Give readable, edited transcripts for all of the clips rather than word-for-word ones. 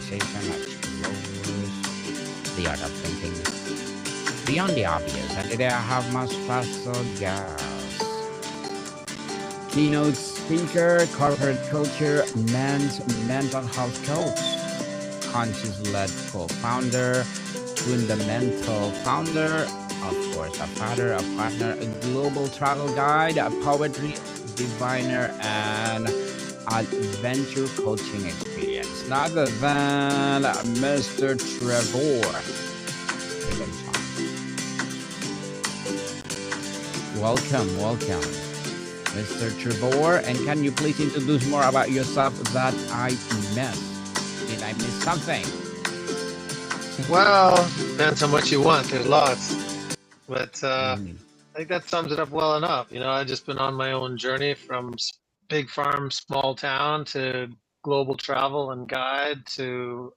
conversation explores the art of thinking beyond the obvious. And today I have my special guest, keynote speaker, corporate culture, men's mental health coach, conscious led co founder, fundamental founder, of course, a father, a partner, a global travel guide, a poetry diviner, and adventure coaching experience. None other than Mr. Trevor Stevenson. Welcome, Mr. Trevor. And can you please introduce more about yourself that I missed? Did I miss something? Well, depends how much you want. There's lots, but Mm. I think that sums it up well enough. I've just been on my own journey from big farm, small town to global travel and guide to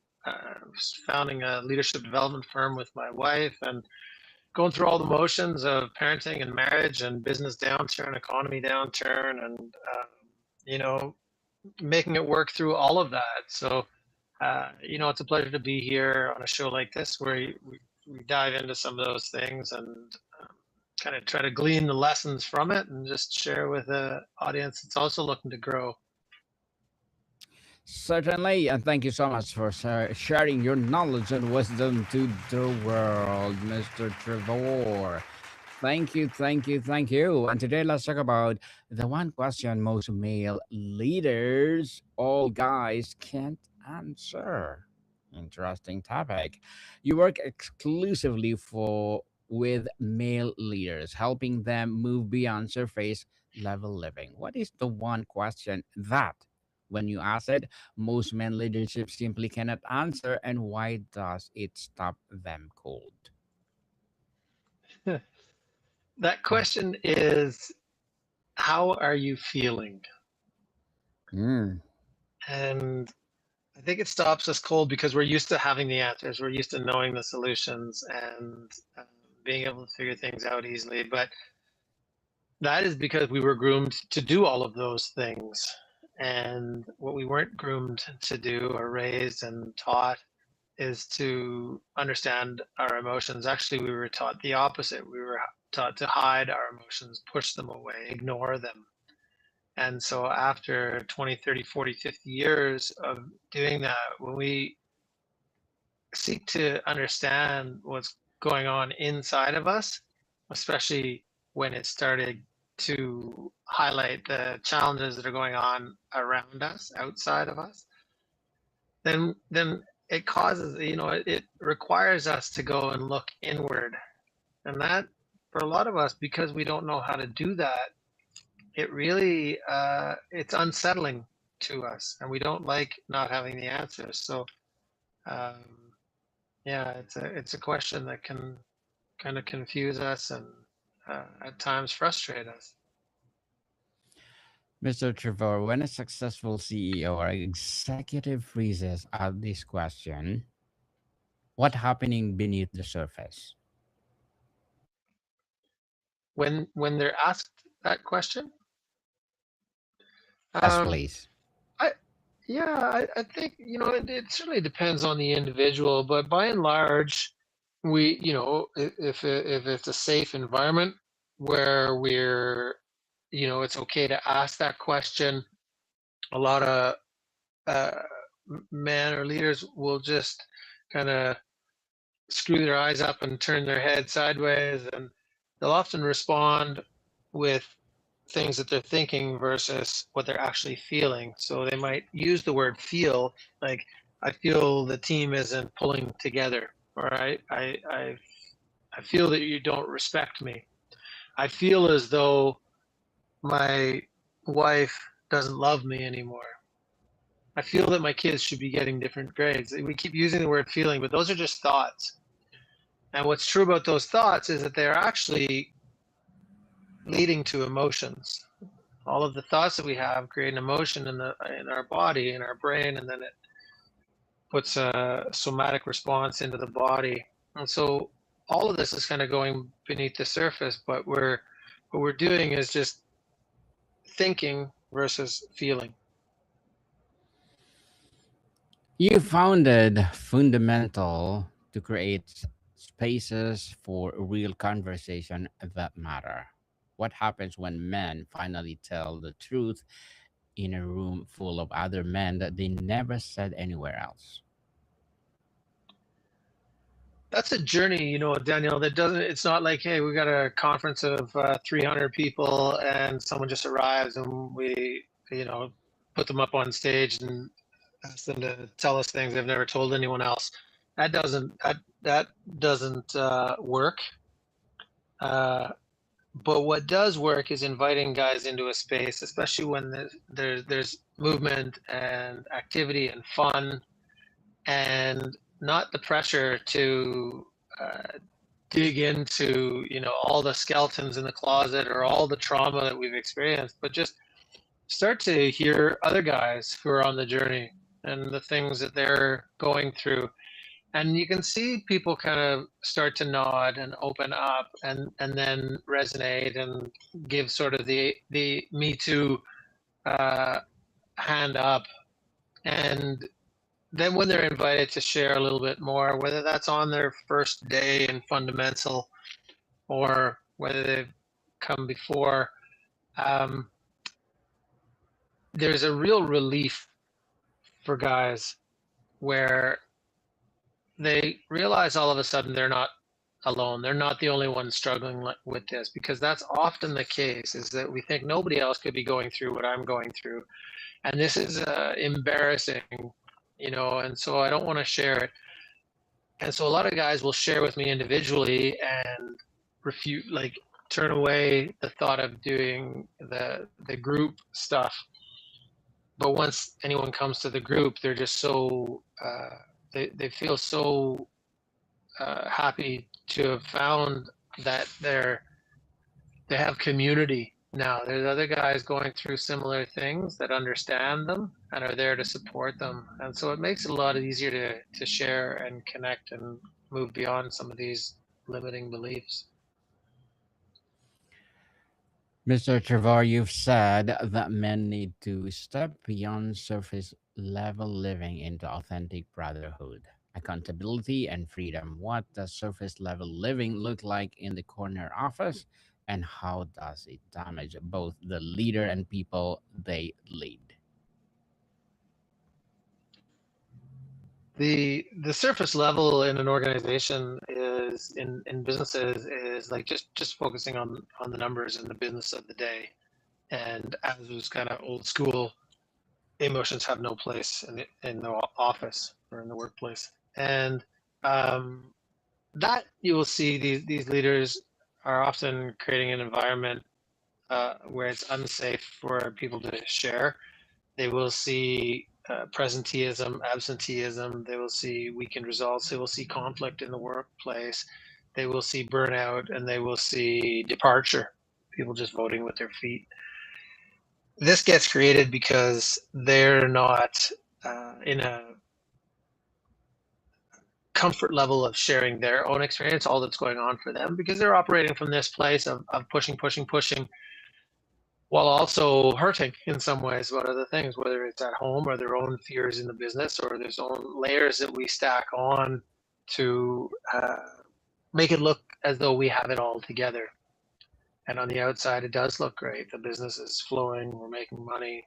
founding a leadership development firm with my wife and going through all the motions of parenting and marriage and business downturn, economy downturn, and you know, making it work through all of that. So it's a pleasure to be here on a show like this where we dive into some of those things and kind of try to glean the lessons from it and just share with the audience that's also looking to grow. Certainly, and thank you so much for sharing your knowledge and wisdom to the world, Mr. Trevor. Thank you. And today let's talk about the one question most male leaders, all guys, can't answer. Interesting topic. You work exclusively for with male leaders, helping them move beyond surface level living. What is the one question that, when you ask it, most men leadership simply cannot answer, and why does it stop them cold? That question is, how are you feeling? Mm. And I think it stops us cold because we're used to having the answers. We're used to knowing the solutions and being able to figure things out easily. But that is because we were groomed to do all of those things. And what we weren't groomed to do or raised and taught is to understand our emotions. Actually, we were taught the opposite. We were taught to hide our emotions, push them away, ignore them. And so after 20, 30, 40, 50 years of doing that, when we seek to understand what's going on inside of us, especially when it started to highlight the challenges that are going on around us, outside of us, then it causes, it requires us to go and look inward. And that, for a lot of us, because we don't know how to do that, it really it's unsettling to us, and we don't like not having the answers. So um, yeah, it's a question that can kind of confuse us and at times frustrate us. Mr. Trevor, when a successful CEO or executive freezes out this question, what happening beneath the surface? When they're asked that question, Yes, um, please. I yeah, I think it certainly depends on the individual, but by and large, we if it's a safe environment where it's okay to ask that question, a lot of uh, men or leaders will just kind of screw their eyes up and turn their head sideways, and they'll often respond with things that they're thinking versus what they're actually feeling. So they might use the word feel, like, I feel the team isn't pulling together, or I feel that you don't respect me. I feel as though my wife doesn't love me anymore. I feel that my kids should be getting different grades. We keep using the word feeling, but those are just thoughts. And what's true about those thoughts is that they're actually leading to emotions. All of the thoughts that we have create an emotion in our body, in our brain, and then it puts a somatic response into the body. And so all of this is kind of going beneath the surface, but what we're doing is just thinking versus feeling. You founded Fundamental to create spaces for real conversation that matter. What happens when men finally tell the truth in a room full of other men that they never said anywhere else? That's a journey, Daniel, that doesn't, it's not like, hey, we got a conference of 300 people and someone just arrives and we, you know, put them up on stage and ask them to tell us things they've never told anyone else. That doesn't work. Uh, but what does work is inviting guys into a space, especially when there's movement and activity and fun, and not the pressure to dig into all the skeletons in the closet or all the trauma that we've experienced, but just start to hear other guys who are on the journey and the things that they're going through. And you can see people kind of start to nod and open up and then resonate and give sort of the Me Too uh, hand up. And then when they're invited to share a little bit more, whether that's on their first day in fundamental or whether they've come before, um, there's a real relief for guys where they realize all of a sudden they're not alone. They're not the only ones struggling with this, because that's often the case, is that we think nobody else could be going through what I'm going through. And this is embarrassing, and so I don't want to share it. And so a lot of guys will share with me individually and refute, like turn away the thought of doing the group stuff. But once anyone comes to the group, they're just so they feel so happy to have found that they have community now. There's other guys going through similar things that understand them and are there to support them, and so it makes it a lot easier to share and connect and move beyond some of these limiting beliefs. Mr. Trevor, you've said that men need to step beyond surface level living into authentic brotherhood, accountability, and freedom. What does surface level living look like in the corner office, and how does it damage both the leader and people they lead? The surface level in an organization is in businesses is like just focusing on the numbers and the business of the day. And as was kind of old school, emotions have no place in the office or in the workplace. And um, that you will see these leaders are often creating an environment where it's unsafe for people to share. They will see presenteeism, absenteeism. They will see weakened results. They will see conflict in the workplace. They will see burnout, and they will see departure. People just voting with their feet. This gets created because they're not in a comfort level of sharing their own experience, all that's going on for them, because they're operating from this place of pushing, pushing, pushing, while also hurting in some ways about other things, whether it's at home or their own fears in the business or there's own layers that we stack on to make it look as though we have it all together. And on the outside, it does look great. The business is flowing. We're making money.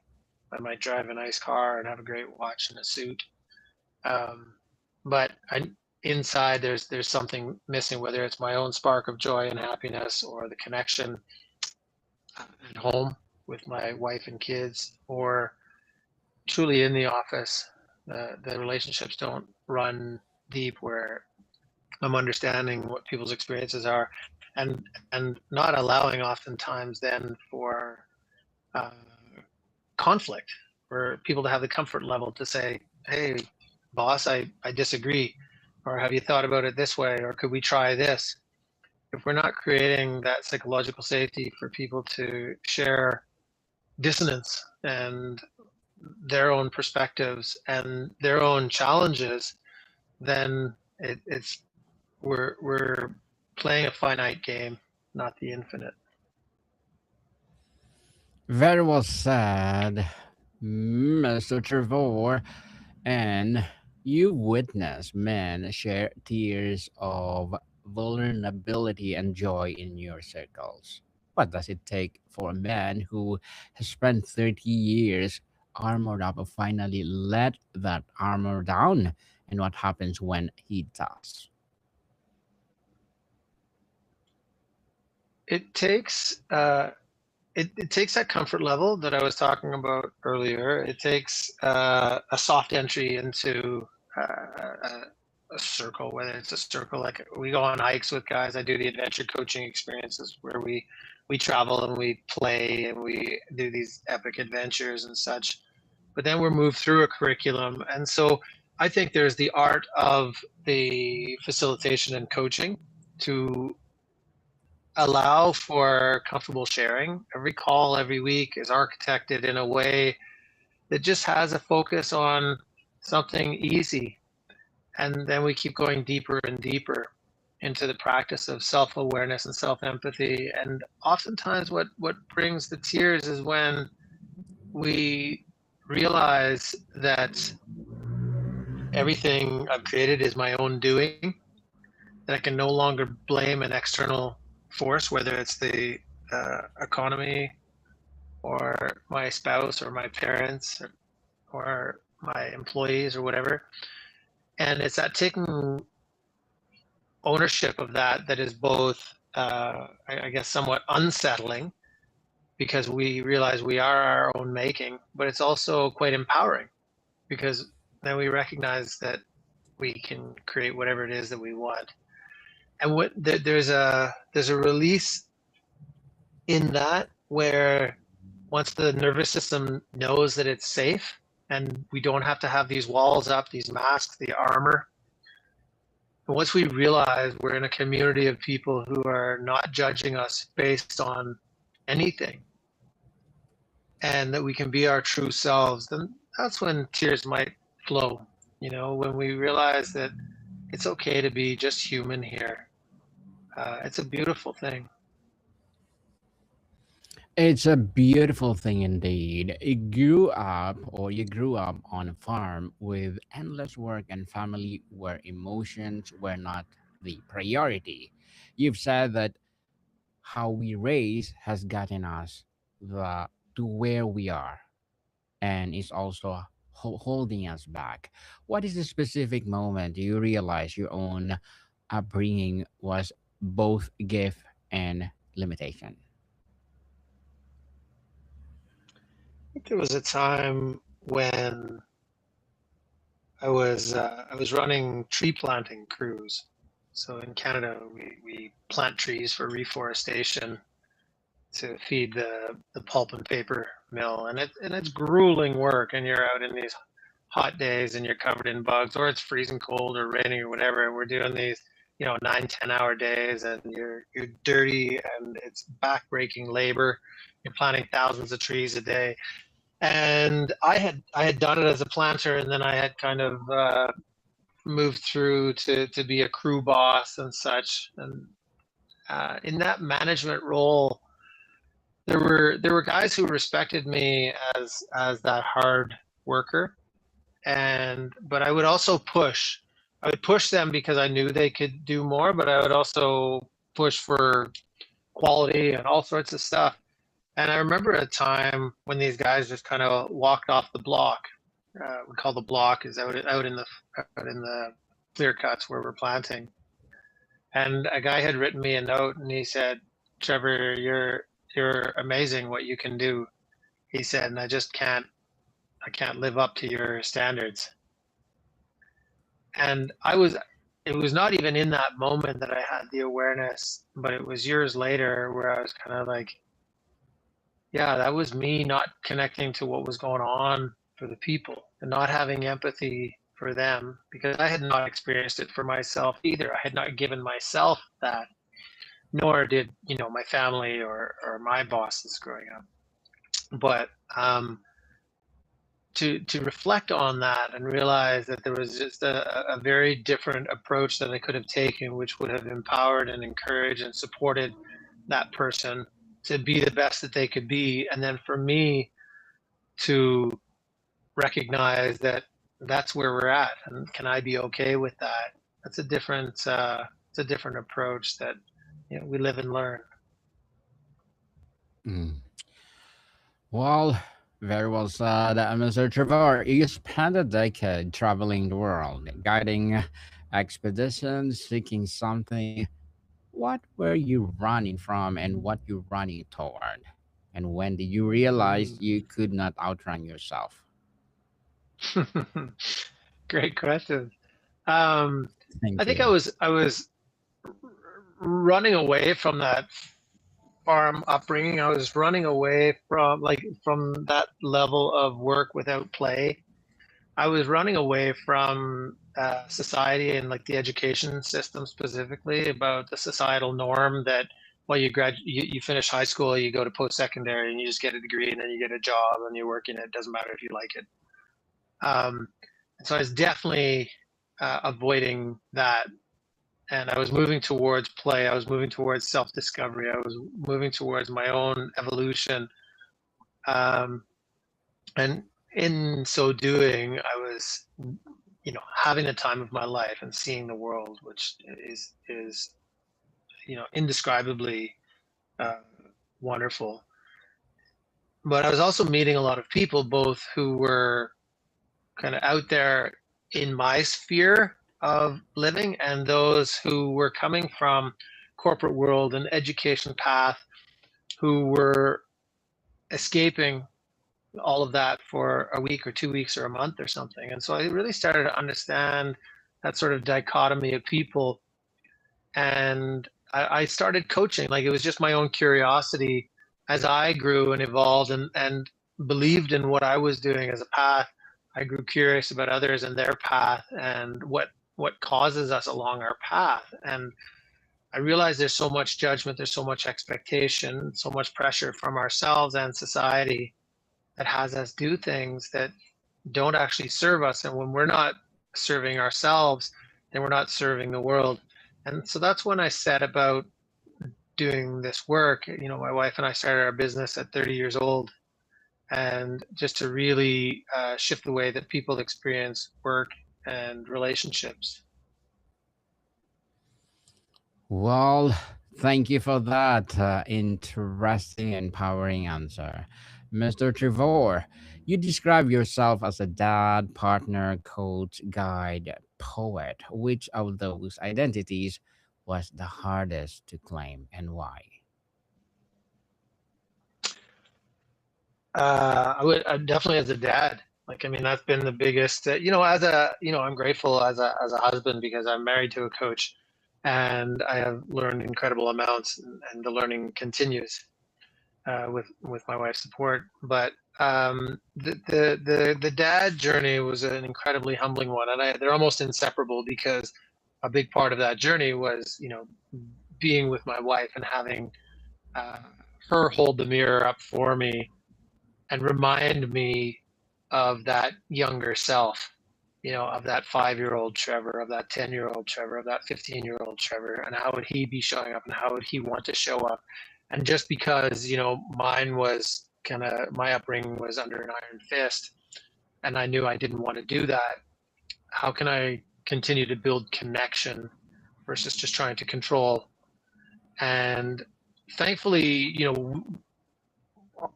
I might drive a nice car and have a great watch and a suit. Um, but inside, there's something missing, whether it's my own spark of joy and happiness or the connection at home with my wife and kids, or truly in the office. The relationships don't run deep where I'm understanding what people's experiences are, and not allowing oftentimes then for uh, conflict, for people to have the comfort level to say, hey, boss, I disagree, or have you thought about it this way, or could we try this? If we're not creating that psychological safety for people to share dissonance and their own perspectives and their own challenges, then it's we're playing a finite game, not the infinite. Very well said, Mr. Trevor. And You witness men share tears of vulnerability and joy in your circles. What does it take for a man who has spent 30 years armored up to finally let that armor down? And what happens when he does? It takes it takes that comfort level that I was talking about earlier. It takes a soft entry into a circle, whether it's a circle like we go on hikes with guys. I do the adventure coaching experiences where we travel and we play and we do these epic adventures and such. But then we're moved through a curriculum, and so I think there's the art of the facilitation and coaching to allow for comfortable sharing. Every call every week is architected in a way that just has a focus on something easy. And then we keep going deeper and deeper into the practice of self-awareness and self-empathy. And oftentimes what brings the tears is when we realize that everything I've created is my own doing, that I can no longer blame an external force, whether it's the economy or my spouse or my parents or my employees or whatever. And it's that taking ownership of that that is both, I guess, somewhat unsettling because we realize we are our own making, but it's also quite empowering because then we recognize that we can create whatever it is that we want. And there's a release in that where once the nervous system knows that it's safe and we don't have to have these walls up, these masks, the armor. And once we realize we're in a community of people who are not judging us based on anything and that we can be our true selves, then that's when tears might flow. You know, when we realize that it's okay to be just human here. It's a beautiful thing. It's a beautiful thing indeed. You grew up on a farm with endless work and family where emotions were not the priority. You've said that how we raise has gotten us to where we are and is also holding us back. What is the specific moment you realize your own upbringing was both gift and limitation? I think there was a time when I was running tree planting crews. So in Canada, we plant trees for reforestation to feed the pulp and paper mill, and it's grueling work, and you're out in these hot days and you're covered in bugs, or it's freezing cold or raining or whatever, and we're doing these 9-10 hour days, and you're dirty and it's backbreaking labor. You're planting thousands of trees a day, and I had done it as a planter, and then I had kind of moved through to be a crew boss and such. And in that management role, there were guys who respected me as that hard worker, and but I would also push. I would push them because I knew they could do more, but I would also push for quality and all sorts of stuff. And I remember a time when these guys just kind of walked off the block. We call the block is out in the clear cuts where we're planting. And a guy had written me a note, and he said, "Trevor, you're amazing what you can do." He said, "And I can't live up to your standards." And it was not even in that moment that I had the awareness, but it was years later where I was kind of like, yeah, that was me not connecting to what was going on for the people and not having empathy for them because I had not experienced it for myself either. I had not given myself that, nor did, my family or my bosses growing up. But to reflect on that and realize that there was just a very different approach that I could have taken, which would have empowered and encouraged and supported that person to be the best that they could be. And then for me to recognize that that's where we're at, and can I be okay with that? That's a different it's a different approach that, you know, we live and learn. Mm. Well, very well said, Mr. Trevor. You spent a decade traveling the world, guiding expeditions, seeking something. What were you running from and what you running toward? And when did you realize Mm. you could not outrun yourself? Great question. Um, I Thank think you. I was running away from that farm upbringing. I was running away from from that level of work without play. I was running away from society and like the education system specifically, about the societal norm that, well, you finish high school, you go to post secondary, and you just get a degree, and then you get a job, and you work in it. It doesn't matter if you like it. Um, so I was definitely avoiding that, and I was moving towards play. I was moving towards self discovery. I was moving towards my own evolution. Um, and in so doing, I was, you know, having the time of my life and seeing the world, which is you know, indescribably uh, wonderful. But I was also meeting a lot of people, both who were kind of out there in my sphere of living, and those who were coming from corporate world and education path, who were escaping all of that for a week or 2 weeks or a month or something. And so I really started to understand that sort of dichotomy of people. And I started coaching. Like, it was just my own curiosity as I grew and evolved, and believed in what I was doing as a path. I grew curious about others and their path, and what causes us along our path. And I realized there's so much judgment, there's so much expectation, so much pressure from ourselves and society that has us do things that don't actually serve us. And when we're not serving ourselves, then we're not serving the world. And so that's when I set about doing this work. You know, my wife and I started our business at 30 years old, and just to really shift the way that people experience work and relationships. Well, thank you for that interesting, empowering answer. Mr. Trevor, you describe yourself as a dad, partner, coach, guide, poet. Which of those identities was the hardest to claim and why? I would definitely, as a dad. Like, I mean, that's been the biggest. You know, as a, you know, I'm grateful as a husband, because I'm married to a coach, and I have learned incredible amounts, and the learning continues with my wife's support. But the dad journey was an incredibly humbling one, and they're almost inseparable, because a big part of that journey was, you know, being with my wife and having uh, her hold the mirror up for me and remind me of that younger self, you know, of that 5-year-old Trevor, of that 10-year-old Trevor, of that 15-year-old Trevor, and how would he be showing up, and how would he want to show up. And just because, you know, mine was kind of, my upbringing was under an iron fist, and I knew I didn't want to do that, how can I continue to build connection versus just trying to control? And thankfully, you know,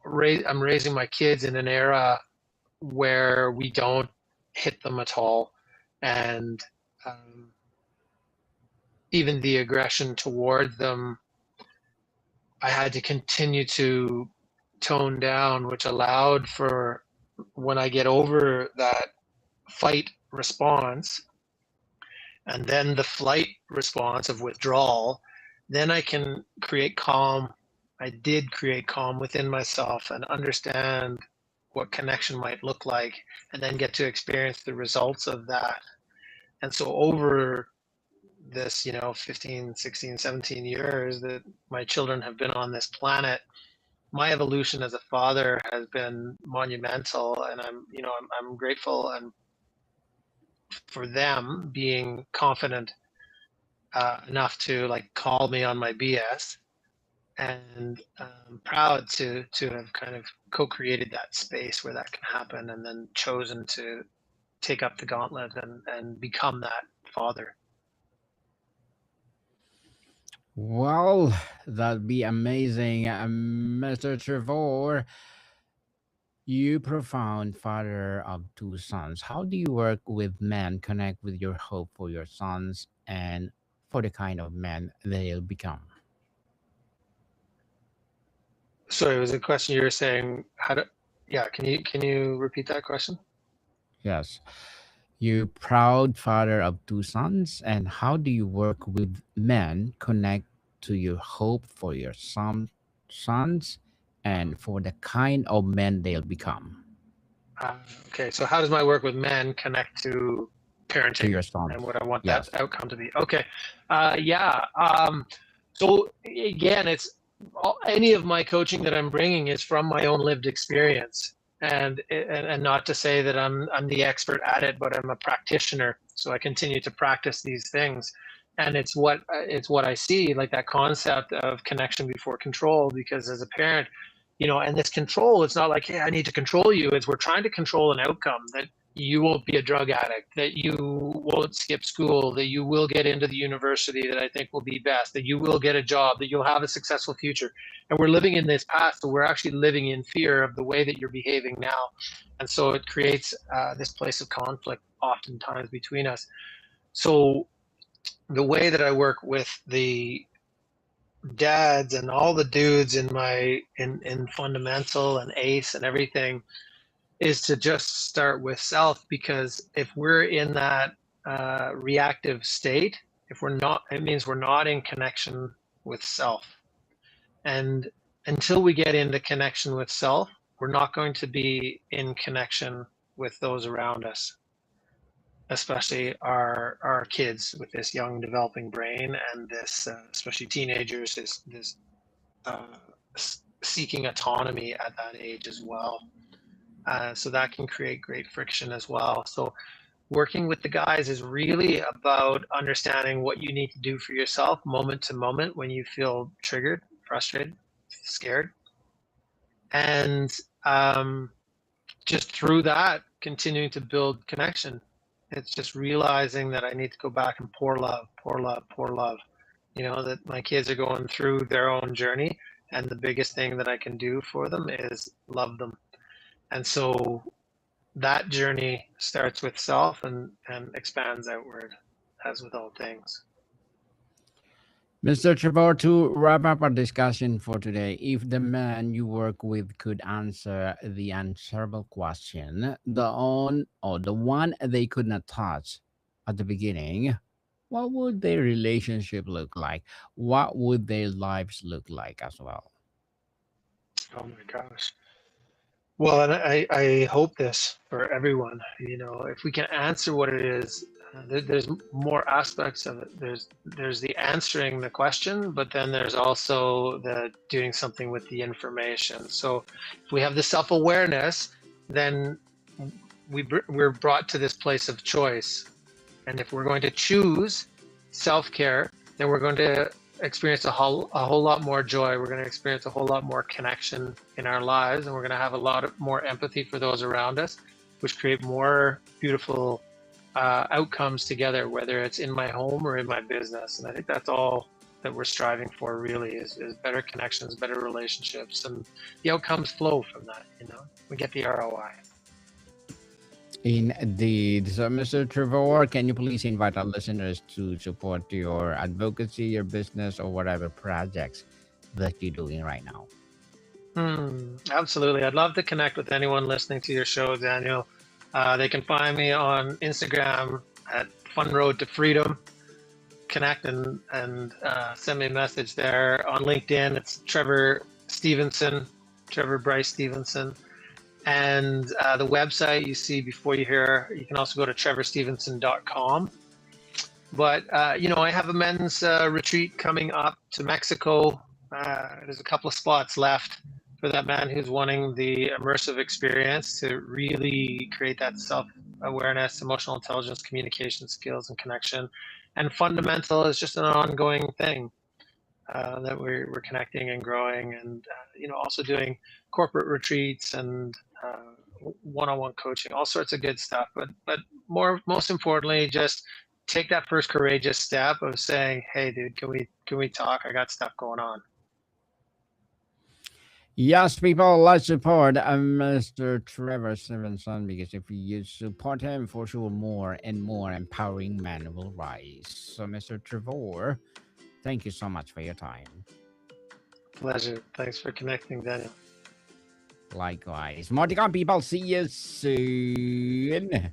I'm raising my kids in an era where we don't hit them at all. And um, even the aggression toward them, I had to continue to tone down, which allowed for, when I get over that fight response and then the flight response of withdrawal, then I can create calm. I did create calm within myself and understand what connection might look like, and then get to experience the results of that. And so over this, you know, 15, 16, 17 years that my children have been on this planet, my evolution as a father has been monumental. And I'm, you know, I'm grateful, and for them being confident enough to like call me on my BS, and proud to have kind of co-created that space where that can happen, and then chosen to take up the gauntlet and become that father. Well, that'd be amazing, Mr. Trevor. You profound father of two sons. How do you work with men? Connect with your hope for your sons and for the kind of men they'll become. Sorry, it was a question you were saying how to, yeah, can you repeat that question? Yes. You proud father of two sons, and how do you work with men? Connect to your hope for your sons and for the kind of men they'll become. Uh, okay, so how does my work with men connect to To parenting your and sons. what I want that Yes. outcome to be? Okay, yeah. So again, it's any of my coaching that I'm bringing is from my own lived experience, and not to say that I'm the expert at it, but I'm a practitioner. So I continue to practice these things, and it's what I see, like that concept of connection before control. Because as a parent, and this control, it's not like, hey, I need to control you. It's we're trying to control an outcome that you won't be a drug addict, that you won't skip school, that you will get into the university that I think will be best, that you will get a job, that you'll have a successful future. And we're living in this past, so we're actually living in fear of the way that you're behaving now. And so it creates this place of conflict oftentimes between us. So the way that I work with the dads and all the dudes in my in fundamental and ace and everything is to just start with self, because if we're in that reactive state, if we're not, it means we're not in connection with self. And until we get into connection with self, we're not going to be in connection with those around us, especially our kids with this young developing brain, and this especially teenagers, this uh, seeking autonomy at that age as well. So that can create great friction as well. So working with the guys is really about understanding what you need to do for yourself moment to moment when you feel triggered, frustrated, scared, and just through that, continuing to build connection. It's just realizing that I need to go back and pour love, pour love, pour love. That my kids are going through their own journey, and the biggest thing that I can do for them is love them. And so that journey starts with self and expands outward, as with all things. Mr. Trevor, to wrap up our discussion for today, if the man you work with could answer the unanswerable question, the one they could not touch at the beginning, what would their relationship look like? What would their lives look like as well? Oh my gosh. Well, and I hope this for everyone. If we can answer what it is, there's more aspects of it. There's the answering the question, but then there's also the doing something with the information. So if we have the self-awareness, then we're brought to this place of choice. And if we're going to choose self-care, then we're going to experience a whole lot more joy. We're going to experience a whole lot more connection in our lives, and we're going to have a lot of more empathy for those around us, which create more beautiful outcomes together, whether it's in my home or in my business. And I think that's all that we're striving for, really, is better connections, better relationships, and the outcomes flow from that. We get the ROI. Indeed. So, Mr. Trevor, can you please invite our listeners to support your advocacy, your business, or whatever projects that you're doing right now? Absolutely. I'd love to connect with anyone listening to your show, Daniel. They can find me on Instagram at Fun Road to Freedom. Connect and send me a message there. On LinkedIn, it's Trevor Stevenson, Trevor Bryce Stevenson. And the website you see before you hear, you can also go to trevorstevenson.com. But, I have a men's retreat coming up to Mexico. There's a couple of spots left for that man who's wanting the immersive experience to really create that self-awareness, emotional intelligence, communication skills, and connection. And fundamental is just an ongoing thing that we're connecting and growing, and also doing corporate retreats and one-on-one coaching, all sorts of good stuff. But most importantly, just take that first courageous step of saying, "Hey, dude, can we talk? I got stuff going on." Yes, people, let's support Mr. Trevor Stevenson because if you support him, for sure, more and more empowering men will rise. So, Mr. Trevor, thank you so much for your time. Pleasure. Thanks for connecting, Daniel. Likewise. More to come, people. See you soon.